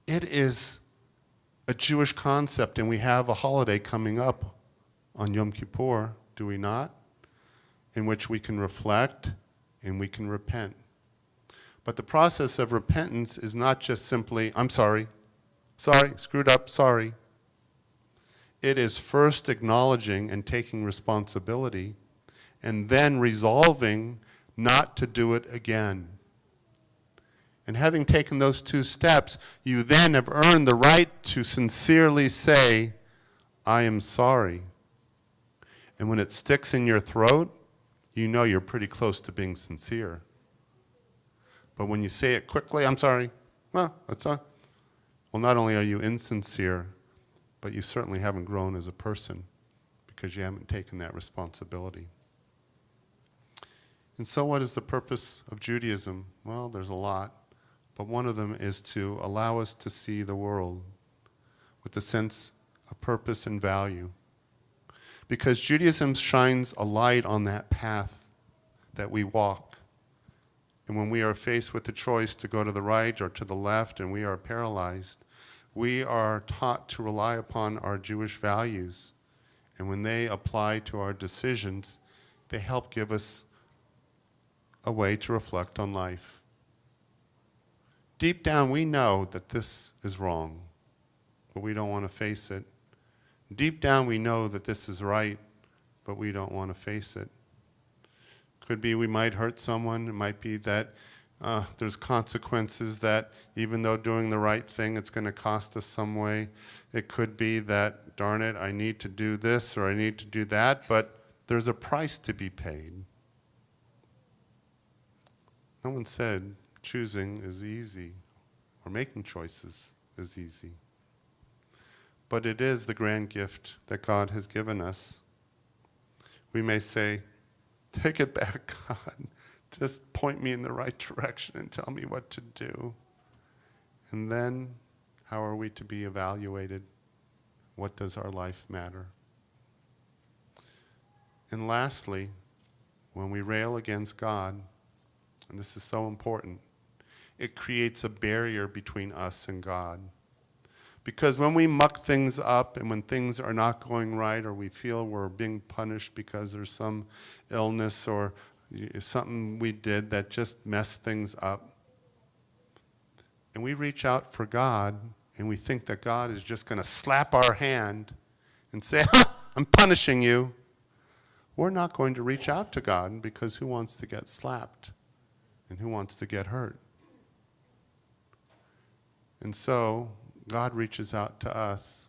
It is a Jewish concept, and we have a holiday coming up on Yom Kippur, do we not? In which we can reflect and we can repent. But the process of repentance is not just simply, I'm sorry, screwed up, sorry. It is first acknowledging and taking responsibility and then resolving not to do it again. And having taken those 2 steps, you then have earned the right to sincerely say, I am sorry. And when it sticks in your throat, you know you're pretty close to being sincere. But when you say it quickly, I'm sorry, well, not only are you insincere, but you certainly haven't grown as a person because you haven't taken that responsibility. And so what is the purpose of Judaism? Well, there's a lot, but one of them is to allow us to see the world with a sense of purpose and value. Because Judaism shines a light on that path that we walk. And when we are faced with the choice to go to the right or to the left and we are paralyzed, we are taught to rely upon our Jewish values. And when they apply to our decisions, they help give us a way to reflect on life. Deep down, we know that this is wrong, but we don't want to face it. Deep down, we know that this is right, but we don't want to face it. Could be we might hurt someone. It might be that there's consequences that even though doing the right thing, it's going to cost us some way. It could be that, darn it, I need to do this or I need to do that, but there's a price to be paid. No one said choosing is easy or making choices is easy. But it is the grand gift that God has given us. We may say, take it back, God. Just point me in the right direction and tell me what to do. And then, how are we to be evaluated? What does our life matter? And lastly, when we rail against God, and this is so important, it creates a barrier between us and God. Because when we muck things up and when things are not going right or we feel we're being punished because there's some illness or something we did that just messed things up, and we reach out for God and we think that God is just going to slap our hand and say, I'm punishing you, we're not going to reach out to God, because who wants to get slapped and who wants to get hurt? And so God reaches out to us.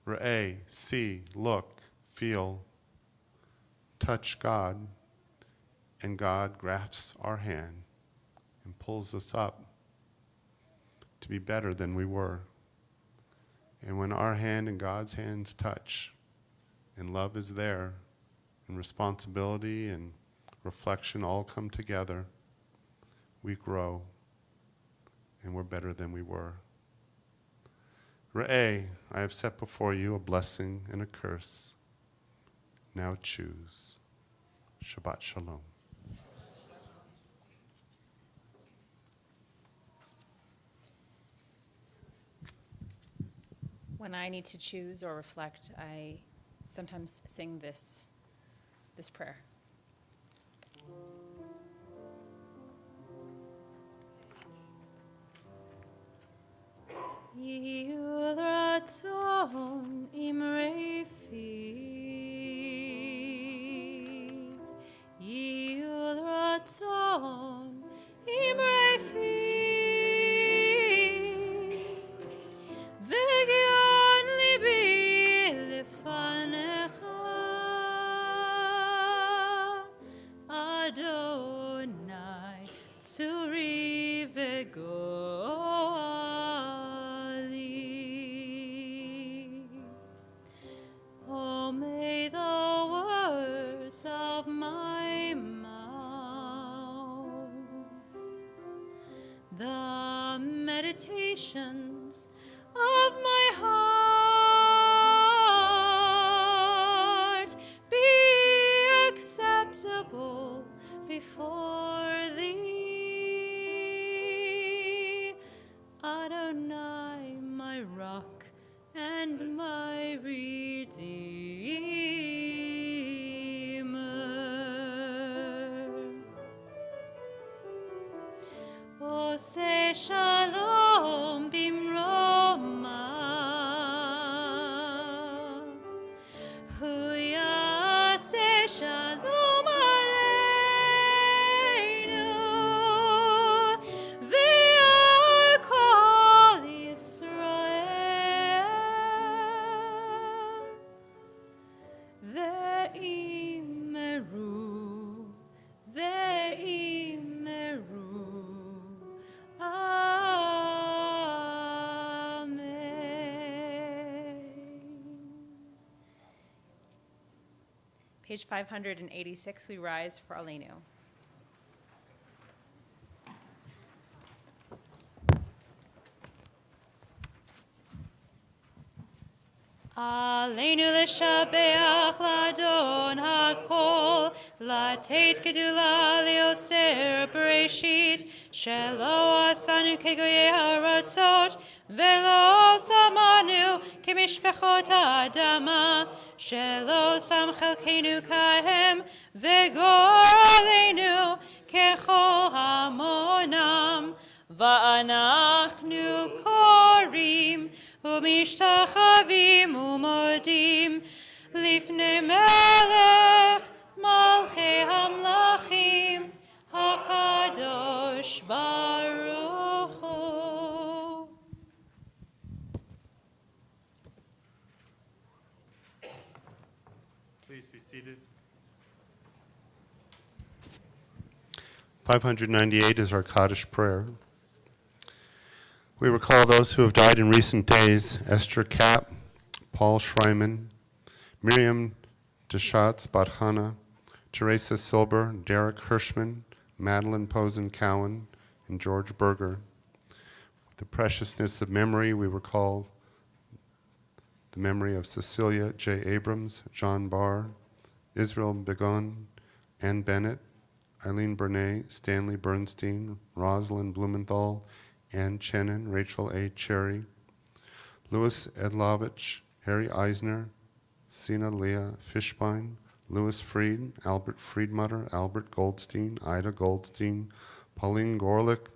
Re'eh, see, look, feel, touch God, and God grasps our hand and pulls us up to be better than we were. And when our hand and God's hands touch, and love is there, and responsibility and reflection all come together, we grow, and we're better than we were. Re'eh, I have set before you a blessing and a curse. Now choose. Shabbat Shalom. When I need to choose or reflect, I sometimes sing this prayer. Yihud ratzon imrei fi, Yihud ratzon imrei fi, v'gyon libi lefanecha, Adonai tzuri v'goali. Oh, may the words of my mouth, the meditations of my heart be acceptable before thee, Adonai, my rock and my Redeemer. Oseh shalom bimroma, hu yaseh shalom aleinu, ve'al kol Yisrael, ve'imeru, ve'imeru. Page 586, we rise for Aleinu. Aleinu l'shabeach l'Adon hakol, לתת גדולה ליוצר בראשית, שלא עשנו כגויי ארצות, ולא שמנו כמשפחות האדמה, שלא שם חלקנו כהם, וגורלנו ככל המונם, ואנחנו קוראים ומשתחווים ומודים לפני מלך מלכי המלכים, הקדוש ברוך הוא. Please be seated. 598 is our Kaddish prayer. We recall those who have died in recent days: Esther Kapp, Paul Schreiman, Miriam Deschatz Badhana, Teresa Silber, Derek Hirschman, Madeline Posen Cowan, and George Berger. With the preciousness of memory, we recall the memory of Cecilia J. Abrams, John Barr, Israel Begon, Ann Bennett, Eileen Bernay, Stanley Bernstein, Rosalind Blumenthal, Ann Chenin, Rachel A. Cherry, Louis Edlovich, Harry Eisner, Sina Leah Fishbein, Louis Fried, Albert Friedmutter, Albert Goldstein, Ida Goldstein, Pauline Gorlick,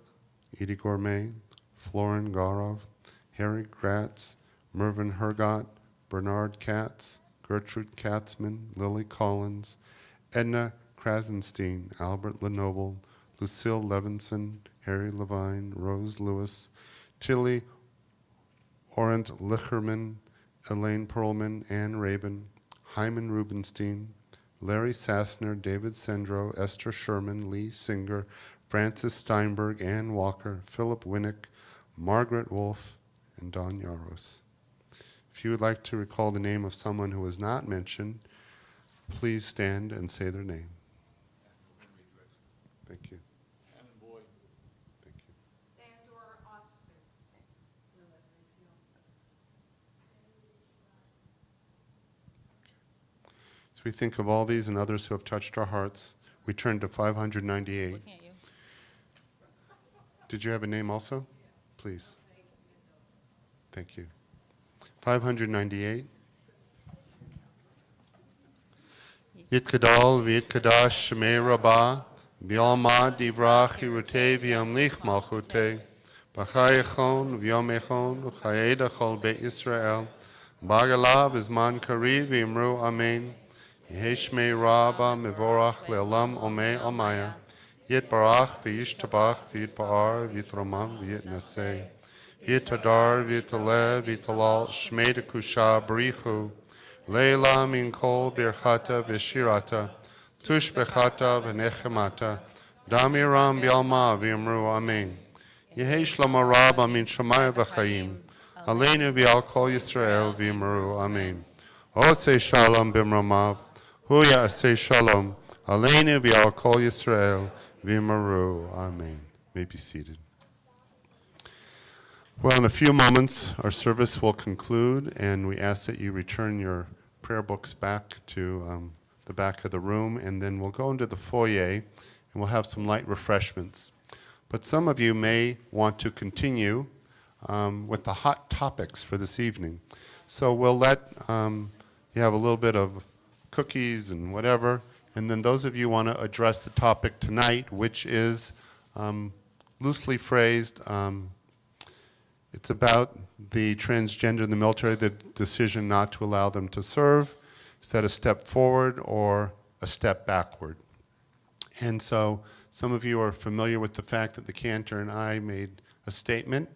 Edie Gourmet, Florin Garov, Harry Gratz, Mervyn Hergott, Bernard Katz, Gertrude Katzman, Lily Collins, Edna Krasenstein, Albert Lenoble, Lucille Levinson, Harry Levine, Rose Lewis, Tilly Orant Licherman, Elaine Perlman, Ann Rabin, Hyman Rubenstein, Larry Sassner, David Sendro, Esther Sherman, Lee Singer, Francis Steinberg, Ann Walker, Philip Winnick, Margaret Wolf, and Don Yaros. If you would like to recall the name of someone who was not mentioned, please stand and say their name. Thank you. Thank you. As we think of all these and others who have touched our hearts, we turn to 598. Looking at you. Did you have a name also? Please. Thank you. 598. Yitkadal v'yitkadash shemei rabbah, b'yalma divrach yirutei v'yamlich malchutei, b'chayechon v'yomechon v'chayeda chol beit Yisrael, b'agalav izman kariv v'yimru amen, yehi shmei rabba mevorach le'olam omei omaya, yitbarach v'yishtabach v'yitbar v'yitramam v'yitnaseh, v'yitadar v'yitaleh v'yitalal shmei dekusha b'richu, Leila min kol birchata v'shirata, tush bechata v'nechemata, damiram b'yalma v'yamru amen. Yehi shlama rabba min shamaya v'chayim, aleinu v'yal kol Yisrael v'yamru amen. Osei shalom b'mramav, huya asei shalom, aleinu v'yal kol Yisrael v'yamru amen. May be seated. Well, in a few moments, our service will conclude, and we ask that you return your prayer books back to the back of the room, and then we'll go into the foyer, and we'll have some light refreshments. But some of you may want to continue with the hot topics for this evening. So we'll let you have a little bit of cookies and whatever, and then those of you want to address the topic tonight, which is loosely phrased, it's about the transgender in the military, the decision not to allow them to serve. Is that a step forward or a step backward? And so some of you are familiar with the fact that the cantor and I made a statement.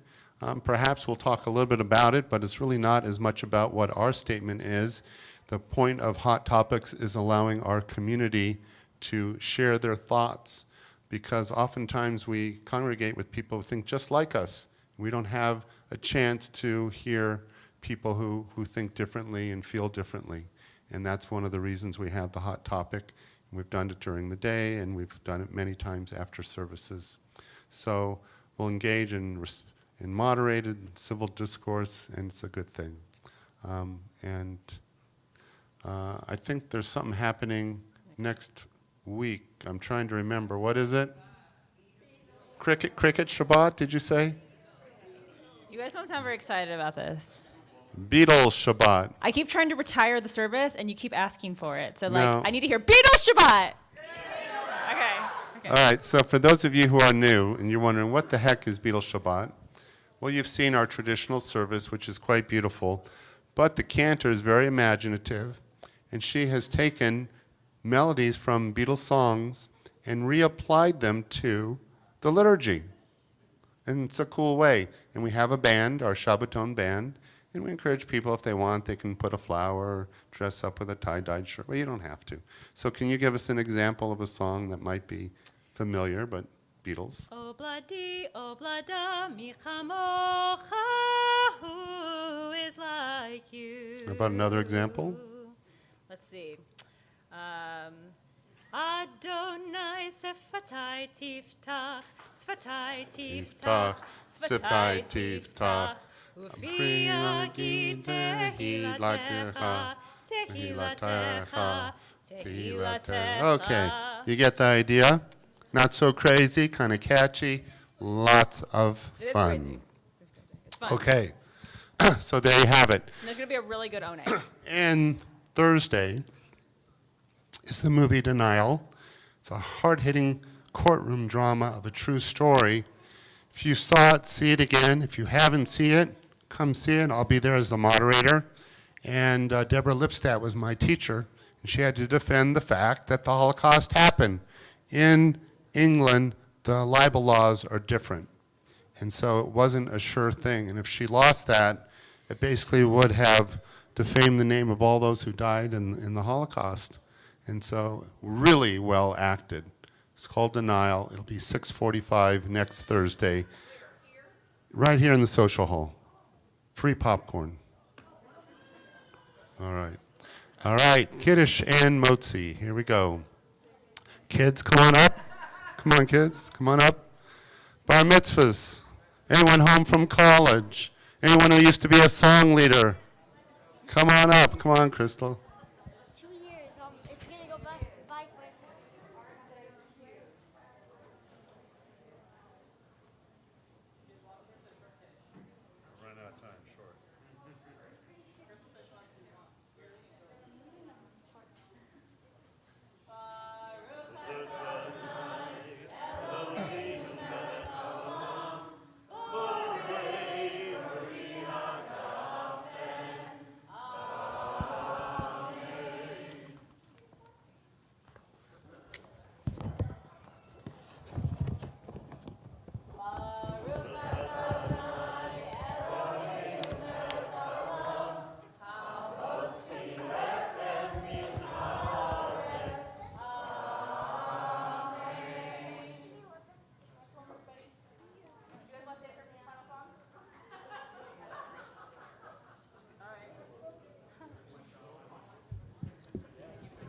Perhaps we'll talk a little bit about it, but it's really not as much about what our statement is. The point of Hot Topics is allowing our community to share their thoughts, because oftentimes we congregate with people who think just like us. We don't have a chance to hear people who think differently and feel differently. And that's one of the reasons we have the hot topic. We've done it during the day, and we've done it many times after services. So we'll engage in moderated civil discourse, and it's a good thing. I think there's something happening next week. I'm trying to remember. What is it? Cricket Shabbat, did you say? You guys don't sound very excited about this. Beatles Shabbat. I keep trying to retire the service, and you keep asking for it. So, No. I need to hear Beatles Shabbat. Okay. All right, so for those of you who are new and you're wondering what the heck is Beatles Shabbat, well, you've seen our traditional service, which is quite beautiful, but the cantor is very imaginative, and she has taken melodies from Beatles songs and reapplied them to the liturgy. And it's a cool way. And we have a band, our Shabbaton band, and we encourage people if they want, they can put a flower or dress up with a tie-dyed shirt. Well, you don't have to. So can you give us an example of a song that might be familiar, but Beatles? Obladi, oblada, mi chamocha, who is like you? How about another example? Let's see. Adonai sefatai tiftach, sfatai tiftach, sfatai tiftach, ufi agid tehilatecha, tehilatecha, tehilatecha. Okay, you get the idea? Not so crazy, kind of catchy, lots of It is fun. crazy. It's fun. Okay, so there you have it. And there's going to be a really good One. And Thursday is the movie Denial. It's a hard-hitting courtroom drama of a true story. If you saw it, see it again. If you haven't seen it, come see it. I'll be there as the moderator. And Deborah Lipstadt was my teacher, and she had to defend the fact that the Holocaust happened. In England, the libel laws are different. And so it wasn't a sure thing. And if she lost that, it basically would have defamed the name of all those who died in the Holocaust. And so really well acted. It's called Denial. It'll be 6:45 next Thursday. Right here in the social hall. Free popcorn. All right. All right, Kiddush and Motzi. Here we go. Kids, come on up. Come on, kids. Come on up. Bar mitzvahs. Anyone home from college? Anyone who used to be a song leader? Come on up. Come on, Crystal. 2 years. It's gonna go by quick.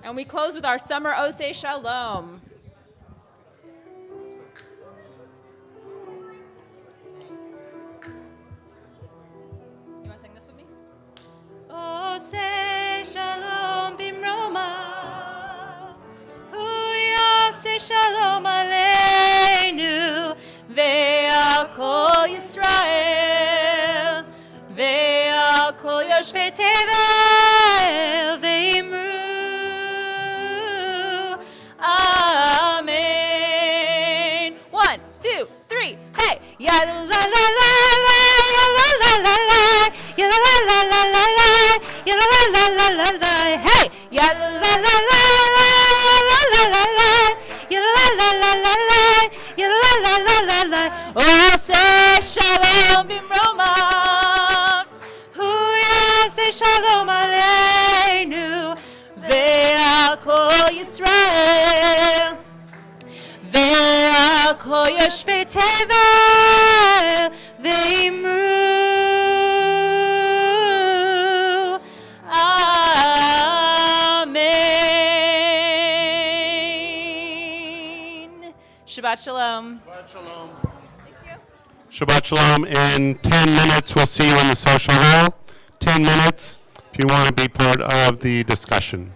And we close with our summer Oseh Shalom. You want to sing this with me? Oseh Shalom bimroma, Uyaseh Shalom aleinu, ve'al kol Yisrael, ve'al kol yoshvei tevel, ve'imru. Amen. 1, 2, 3, hey! Ya la la la la, ya la la la la, ya la la la la la, ya la la la la la, hey! Ya la la la la, ya la la la, ya la la la la, ya la la la la. Oh, say shalom bimroma, hu yaseh shalom aleinu. Ve'al kol Yisrael, ve'al kol yoshvei tevel, ve'imru, Amen. Shabbat Shalom. Shabbat Shalom. Thank you. Shabbat Shalom. In 10 minutes, we'll see you in the social hall. 10 minutes if you want to be part of the discussion.